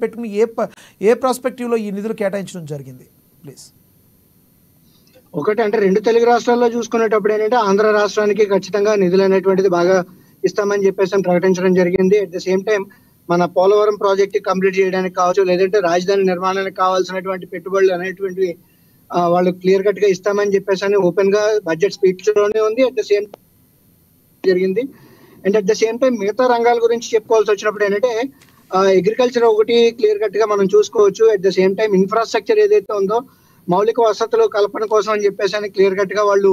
పెట్టుకుని ఏ ప్రాస్పెక్టివ్లో ఈ నిధులు కేటాయించడం జరిగింది ప్లీజ్? ఒకటి అంటే రెండు తెలుగు రాష్ట్రాల్లో చూసుకునేటప్పుడు ఏంటంటే ఆంధ్ర రాష్ట్రానికి ఖచ్చితంగా నిధులు అనేటువంటిది బాగా ఇస్తామని చెప్పేసి ప్రకటించడం జరిగింది. అట్ ద సేమ్ టైం మన పోలవరం ప్రాజెక్ట్ కంప్లీట్ చేయడానికి కావచ్చు, లేదంటే రాజధాని నిర్మాణానికి కావాల్సినటువంటి పెట్టుబడులు అనేటువంటివి వాళ్ళు క్లియర్ కట్ గా ఇస్తామని చెప్పేసి ఓపెన్ గా బడ్జెట్ స్పీచ్ లోనే ఉంది. అట్ ద సేమ్ జరిగింది. And at the same time మిగతా రంగాల గురించి చెప్పుకోవాల్సి వచ్చినప్పుడు ఏంటంటే అగ్రికల్చర్ ఒకటి క్లియర్ కట్ గా మనం చూసుకోవచ్చు. At the same time infrastructure ఏదైతే ఉందో మౌలిక వసతులు కల్పన కోసం అని చెప్పేసి క్లియర్ కట్ గా వాళ్ళు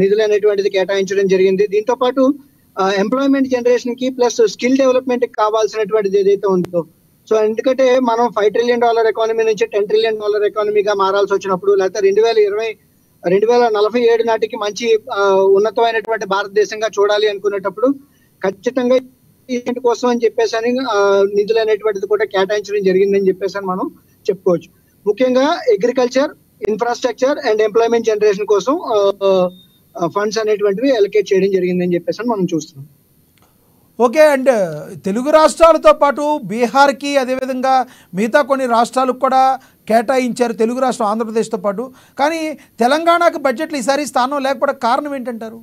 నిధులు అనేటువంటిది కేటాయించడం జరిగింది. దీంతో పాటు ఎంప్లాయ్మెంట్ జనరేషన్ కి ప్లస్ స్కిల్ డెవలప్మెంట్ కి కావాల్సినటువంటిది ఏదైతే ఉందో, సో ఎందుకంటే మనం $5 trillion ఎకానమీ నుంచి $10 trillion ఎకానమీగా మారాల్సి వచ్చినప్పుడు, లేకపోతే 2047 నాటికి మంచి ఉన్నతమైనటువంటి భారతదేశంగా చూడాలి అనుకునేటప్పుడు ఖచ్చితంగా కోసం అని చెప్పేసి నిధులు అనేటువంటిది కూడా కేటాయించడం జరిగిందని చెప్పేసి మనం చెప్పుకోవచ్చు. ముఖ్యంగా agriculture, infrastructure and employment generation కోసం ఫండ్స్ అనేటువంటివి అలొకేట్ చేయడం జరిగిందని చెప్పేసి మనం చూస్తున్నాం. ఓకే. అండ్ తెలుగు రాష్ట్రాలతో పాటు బీహార్కి, అదేవిధంగా మిగతా కొన్ని రాష్ట్రాలకు కూడా కేటాయించారు తెలుగు రాష్ట్రం ఆంధ్రప్రదేశ్తో పాటు. కానీ తెలంగాణకు బడ్జెట్లు ఈసారి స్థానం లేకపోవడం కారణం ఏంటంటారు?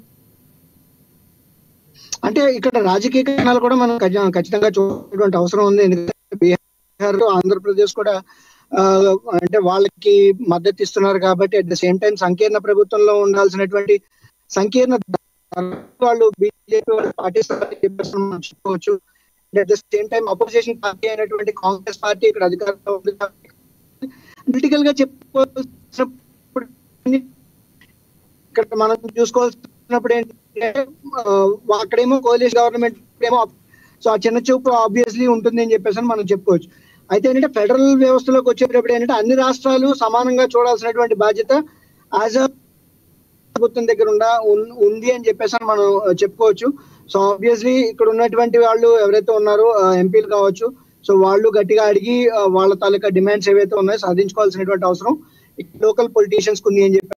అంటే ఇక్కడ రాజకీయ కారణాలు కూడా మనం ఖచ్చితంగా చూడటువంటి అవసరం ఉంది. ఎందుకంటే బీహార్, ఆంధ్రప్రదేశ్ కూడా అంటే వాళ్ళకి మద్దతు ఇస్తున్నారు కాబట్టి అట్ ద సేమ్ టైం సంకీర్ణ ప్రభుత్వంలో ఉండాల్సినటువంటి సంకీర్ణ వాళ్ళు బీజేపీ వాళ్ళు పాటిస్తారని చెప్పేసి మనం చెప్పుకోవచ్చు. At the same time opposition party అయినటువంటి కాంగ్రెస్ పార్టీ ఇక్కడ అధికారంలో ఉంది. పొలిటికల్ గా చెప్పుకోవాల్సినప్పుడు ఇక్కడ మనం చూసుకోవాల్సినప్పుడు ఏంటంటే అక్కడేమో కోalition గవర్నమెంట్ ఏమో, సో ఆ చిన్న చూపు ఆబ్వియస్లీ ఉంటుంది అని చెప్పేసి మనం చెప్పుకోవచ్చు. అయితే ఏంటంటే ఫెడరల్ వ్యవస్థలోకి వచ్చేటప్పుడు ఏంటంటే అన్ని రాష్ట్రాలు సమానంగా చూడాల్సినటువంటి బాధ్యత యాజ్ అ ప్రభుత్వం దగ్గర ఉంది అని చెప్పేసి మనం చెప్పుకోవచ్చు. సో ఆబ్వియస్లీ ఇక్కడ ఉన్నటువంటి వాళ్ళు ఎవరైతే ఉన్నారో ఎంపీలు కావచ్చు, సో వాళ్ళు గట్టిగా అడిగి వాళ్ళ తాలూకా డిమాండ్స్ ఏవైతే ఉన్నాయో సాధించుకోవాల్సినటువంటి అవసరం లోకల్ పొలిటీషియన్స్ కు ఉంది అని చెప్పి